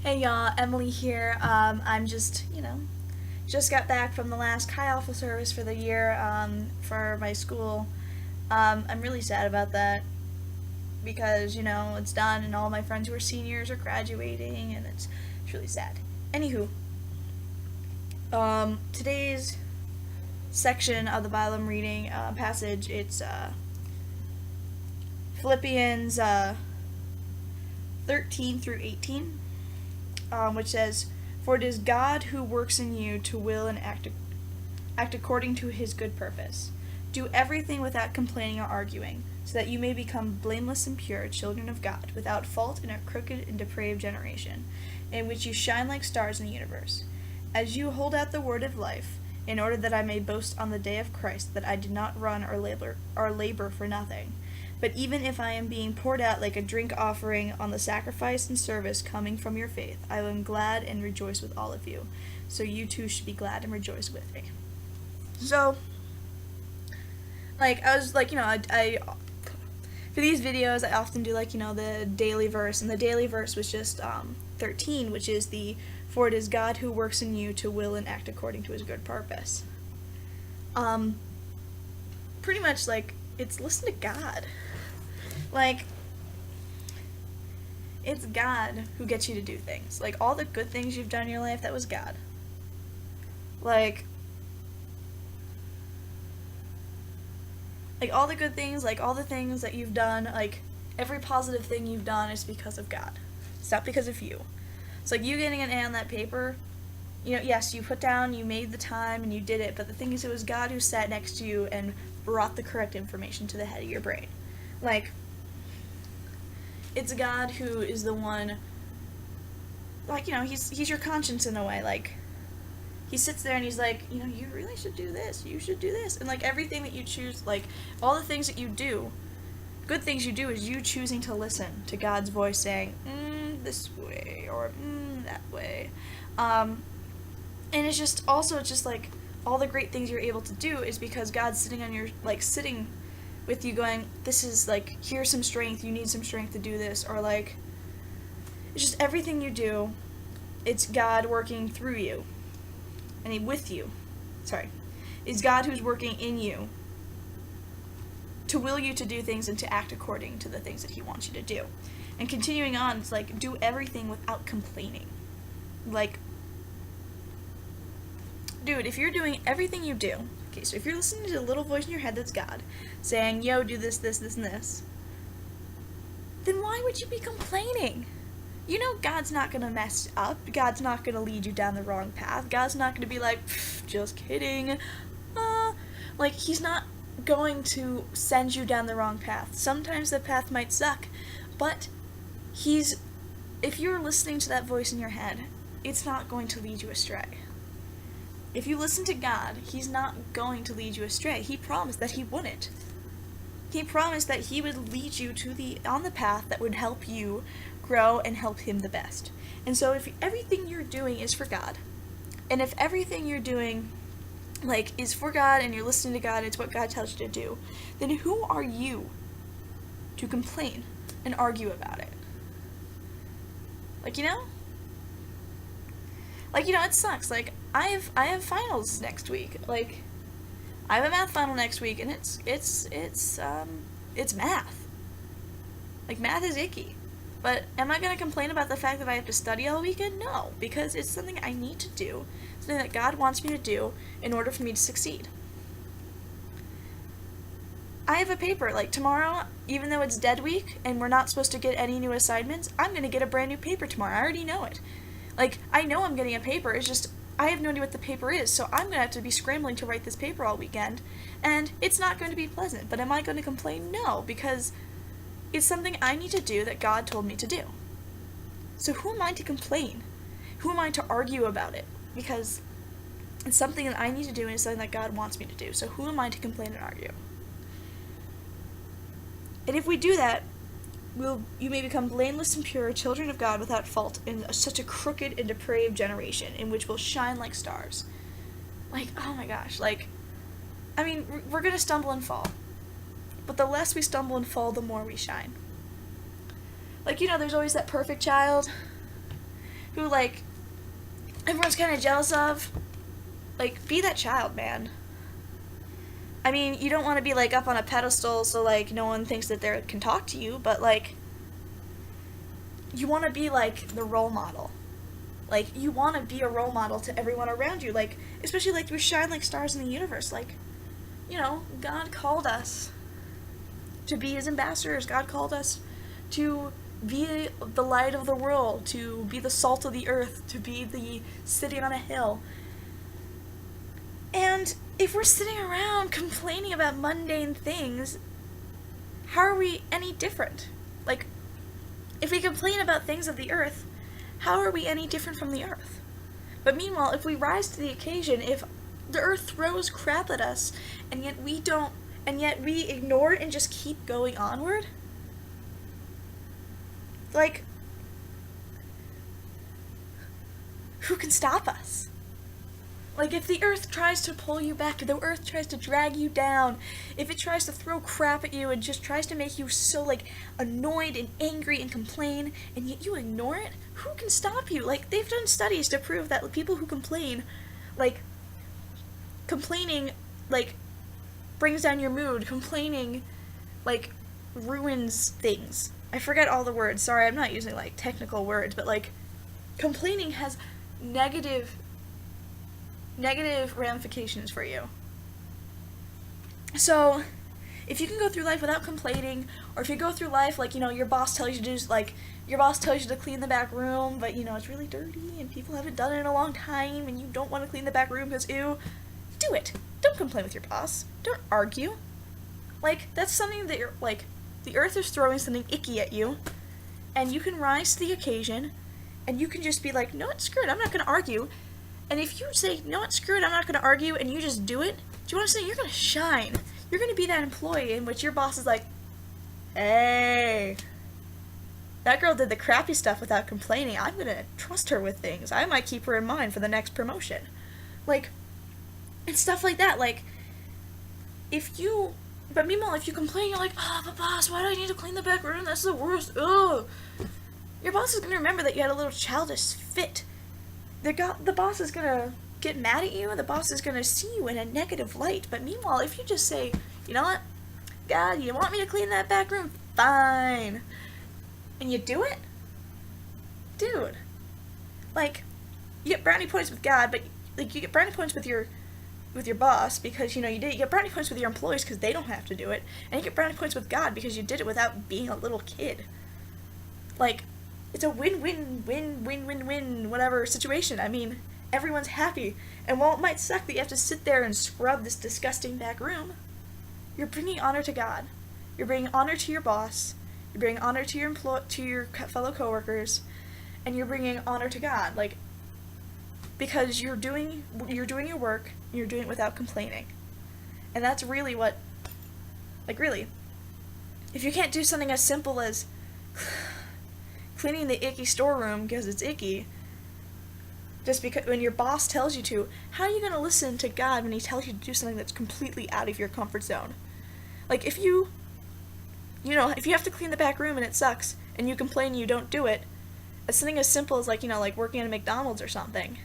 Hey y'all, Emily here. I'm just got back from the last Chi Alpha service for the year for my school. I'm really sad about that because, it's done and all my friends who are seniors are graduating and it's really sad. Anywho, today's section of the Bible I'm reading passage, it's Philippians 13 through 18. Which says, "For it is God who works in you to will and act according to his good purpose. Do everything without complaining or arguing, so that you may become blameless and pure, children of God, without fault in a crooked and depraved generation, in which you shine like stars in the universe. As you hold out the word of life, in order that I may boast on the day of Christ that I did not run or labor for nothing. But even if I am being poured out like a drink offering on the sacrifice and service coming from your faith, I am glad and rejoice with all of you. So you too should be glad and rejoice with me." So, I was I for these videos, I often do the daily verse, and the daily verse was just 13, which is "For it is God who works in you to will and act according to his good purpose." Pretty much it's listen to God. It's God who gets you to do things. All the good things you've done in your life, that was God. All the good things, all the things that you've done, every positive thing you've done is because of God. It's not because of you. It's you getting an A on that paper. Yes, you put down, you made the time, and you did it, but the thing is, it was God who sat next to you and brought the correct information to the head of your brain. It's God who is the one, he's your conscience in a way. He sits there and he's you really should do this, you should do this. And, everything that you choose, all the things that you do, good things you do, is you choosing to listen to God's voice saying, this way, or that way. And it's just all the great things you're able to do is because God's sitting on your, sitting with you going, this is, here's some strength, you need some strength to do this, or, it's just everything you do, it's God working through you, and with you, it's God who's working in you to will you to do things and to act according to the things that he wants you to do. And continuing on, it's do everything without complaining. Dude, if you're doing everything you do, okay, so if you're listening to the little voice in your head that's God, saying, yo, do this, this, this, and this, then why would you be complaining? God's not going to mess up. God's not going to lead you down the wrong path. God's not going to be just kidding. He's not going to send you down the wrong path. Sometimes the path might suck, but if you're listening to that voice in your head, it's not going to lead you astray. If you listen to God, he's not going to lead you astray. He promised that he wouldn't. He promised that he would lead you on the path that would help you grow and help him the best. And so if everything you're doing is for God, and if everything you're doing is for God and you're listening to God, it's what God tells you to do, then who are you to complain and argue about it? It sucks. I have finals next week. I have a math final next week, and it's math. Math is icky. But am I going to complain about the fact that I have to study all weekend? No, because it's something I need to do, something that God wants me to do in order for me to succeed. I have a paper, tomorrow, even though it's dead week, and we're not supposed to get any new assignments, I'm going to get a brand new paper tomorrow. I already know it. I know I'm getting a paper, it's just, I have no idea what the paper is, so I'm going to have to be scrambling to write this paper all weekend, and it's not going to be pleasant. But am I going to complain? No, because it's something I need to do that God told me to do. So who am I to complain? Who am I to argue about it? Because it's something that I need to do, and it's something that God wants me to do. So who am I to complain and argue? And if we do that, you may become blameless and pure, children of God without fault in such a crooked and depraved generation, in which will shine like stars. Oh my gosh, we're gonna stumble and fall. But the less we stumble and fall, the more we shine. There's always that perfect child who, like, everyone's kind of jealous of, like, be that child, man. I mean, you don't want to be, like, up on a pedestal so, like, no one thinks that they can talk to you, but, like, you want to be, like, the role model. Like, you want to be a role model to everyone around you, like, especially, like, we shine like stars in the universe, like, you know, God called us to be his ambassadors. God called us to be the light of the world, to be the salt of the earth, to be the city on a hill. And if we're sitting around complaining about mundane things, how are we any different? Like, if we complain about things of the earth, how are we any different from the earth? But meanwhile, if we rise to the occasion, if the earth throws crap at us, and yet we don't, and yet we ignore it and just keep going onward, like, who can stop us? Like, if the earth tries to pull you back, if the earth tries to drag you down, if it tries to throw crap at you and just tries to make you so, like, annoyed and angry and complain, and yet you ignore it, who can stop you? Like, they've done studies to prove that people who complain, like, complaining, like, brings down your mood. Complaining, like, ruins things. I forget all the words. Sorry, I'm not using, like, technical words, but, like, complaining has negative ramifications for you. So, if you can go through life without complaining, or if you go through life, like, you know, your boss tells you to do, like, your boss tells you to clean the back room, but, you know, it's really dirty, and people haven't done it in a long time, and you don't want to clean the back room because, ew, do it. Don't complain with your boss. Don't argue. Like, that's something that you're, like, the earth is throwing something icky at you, and you can rise to the occasion, and you can just be like, no, screw it, I'm not going to argue. And if you say, no, screw it, I'm not going to argue, and you just do it, do you want to say you're going to shine? You're going to be that employee in which your boss is like, hey, that girl did the crappy stuff without complaining. I'm going to trust her with things. I might keep her in mind for the next promotion. Like, and stuff like that. Like, but meanwhile, if you complain, you're like, oh, but boss, why do I need to clean the back room? That's the worst. Ugh. Your boss is going to remember that you had a little childish fit. The boss is going to get mad at you, and the boss is going to see you in a negative light. But meanwhile, if you just say, you know what, God, you want me to clean that back room? Fine. And you do it? Dude. Like, you get brownie points with God, but, like, you get brownie points with your boss because, you know, you did it. You get brownie points with your employees because they don't have to do it. And you get brownie points with God because you did it without being a little kid. Like, it's a win-win-win-win-win-win whatever situation. I mean, everyone's happy. And while it might suck that you have to sit there and scrub this disgusting back room, you're bringing honor to God. You're bringing honor to your boss. You're bringing honor to your fellow coworkers, and you're bringing honor to God. Like, because you're doing your work, and you're doing it without complaining. And that's really what, like, really, if you can't do something as simple as cleaning the icky storeroom because it's icky, just because when your boss tells you to, how are you going to listen to God when he tells you to do something that's completely out of your comfort zone? Like, if you have to clean the back room and it sucks, and you complain and you don't do it, it's something as simple as, like, you know, like working at a McDonald's or something.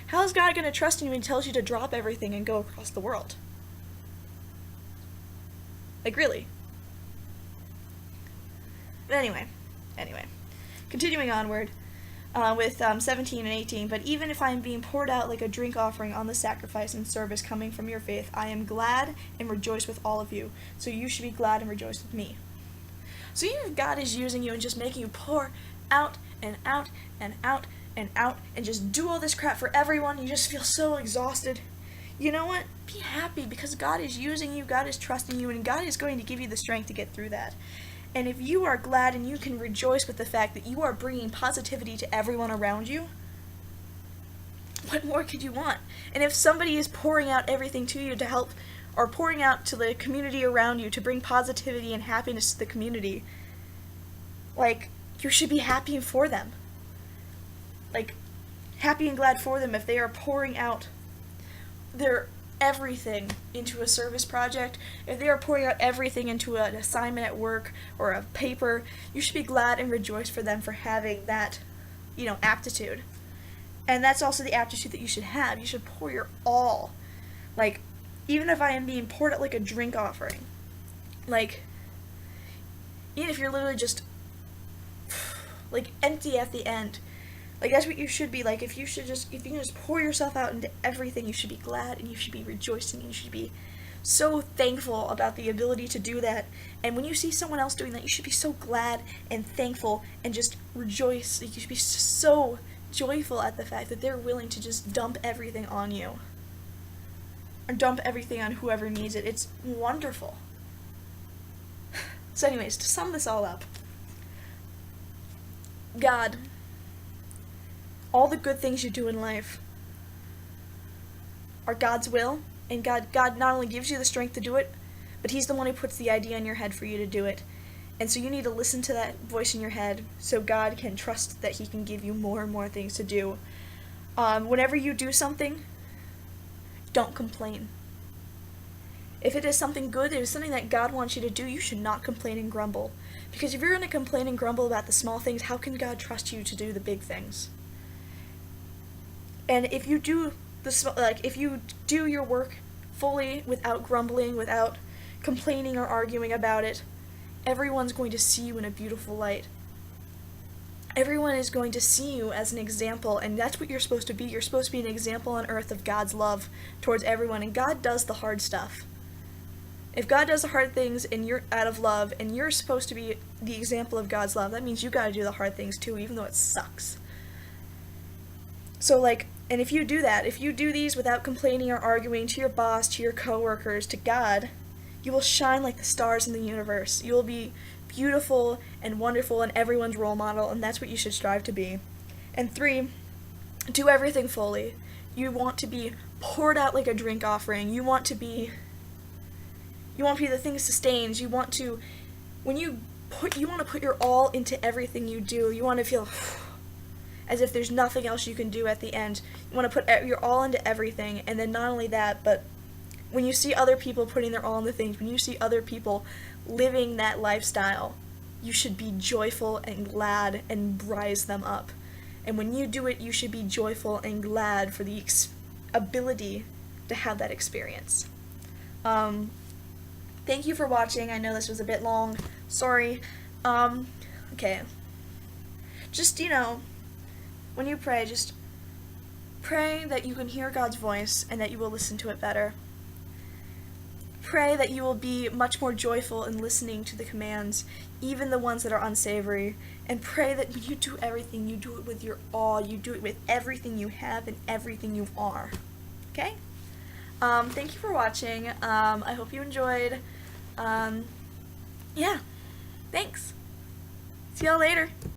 How is God going to trust you when he tells you to drop everything and go across the world? Like, really? But anyway. Continuing onward with 17 and 18. But even if I am being poured out like a drink offering on the sacrifice and service coming from your faith, I am glad and rejoice with all of you. So you should be glad and rejoice with me. So even if God is using you and just making you pour out and out and out and out and just do all this crap for everyone, you just feel so exhausted, you know what? Be happy because God is using you, God is trusting you, and God is going to give you the strength to get through that. And if you are glad and you can rejoice with the fact that you are bringing positivity to everyone around you, what more could you want? And if somebody is pouring out everything to you to help, or pouring out to the community around you to bring positivity and happiness to the community, like, you should be happy for them. Like, happy and glad for them if they are pouring out their everything into a service project, if they are pouring out everything into an assignment at work or a paper, you should be glad and rejoice for them for having that aptitude. And that's also the aptitude that you should have. You should pour your all. Like, even if I am being poured out like a drink offering. Like, even if you're literally just, like, empty at the end. Like, that's what you should be. Like, if you can just pour yourself out into everything, you should be glad, and you should be rejoicing, and you should be so thankful about the ability to do that. And when you see someone else doing that, you should be so glad and thankful and just rejoice. You should be so joyful at the fact that they're willing to just dump everything on you. Or dump everything on whoever needs it. It's wonderful. So anyways, to sum this all up, God, all the good things you do in life are God's will, and God not only gives you the strength to do it, but He's the one who puts the idea in your head for you to do it. And so you need to listen to that voice in your head so God can trust that He can give you more and more things to do. Whenever you do something, don't complain. If it is something good, if it is something that God wants you to do, you should not complain and grumble. Because if you're going to complain and grumble about the small things, how can God trust you to do the big things? And if you do if you do your work fully without grumbling, without complaining or arguing about it, everyone's going to see you in a beautiful light. Everyone is going to see you as an example, and that's what you're supposed to be. You're supposed to be an example on earth of God's love towards everyone, and God does the hard stuff. If God does the hard things and you're out of love, and you're supposed to be the example of God's love, that means you gotta do the hard things too, even though it sucks. So and if you do that, if you do these without complaining or arguing to your boss, to your coworkers, to God, you will shine like the stars in the universe. You will be beautiful and wonderful and everyone's role model, and that's what you should strive to be. And 3, do everything fully. You want to be poured out like a drink offering. You want to be the thing that sustains. You want to put your all into everything you do. You want to feel as if there's nothing else you can do at the end. You want to put your all into everything, and then not only that, but when you see other people putting their all into things, when you see other people living that lifestyle, you should be joyful and glad and rise them up. And when you do it, you should be joyful and glad for the ability to have that experience. Thank you for watching. I know this was a bit long. Sorry. Okay. Just, when you pray, just pray that you can hear God's voice and that you will listen to it better. Pray that you will be much more joyful in listening to the commands, even the ones that are unsavory. And pray that when you do everything, you do it with your all. You do it with everything you have and everything you are. Okay? Thank you for watching. I hope you enjoyed. Yeah. Thanks. See y'all later.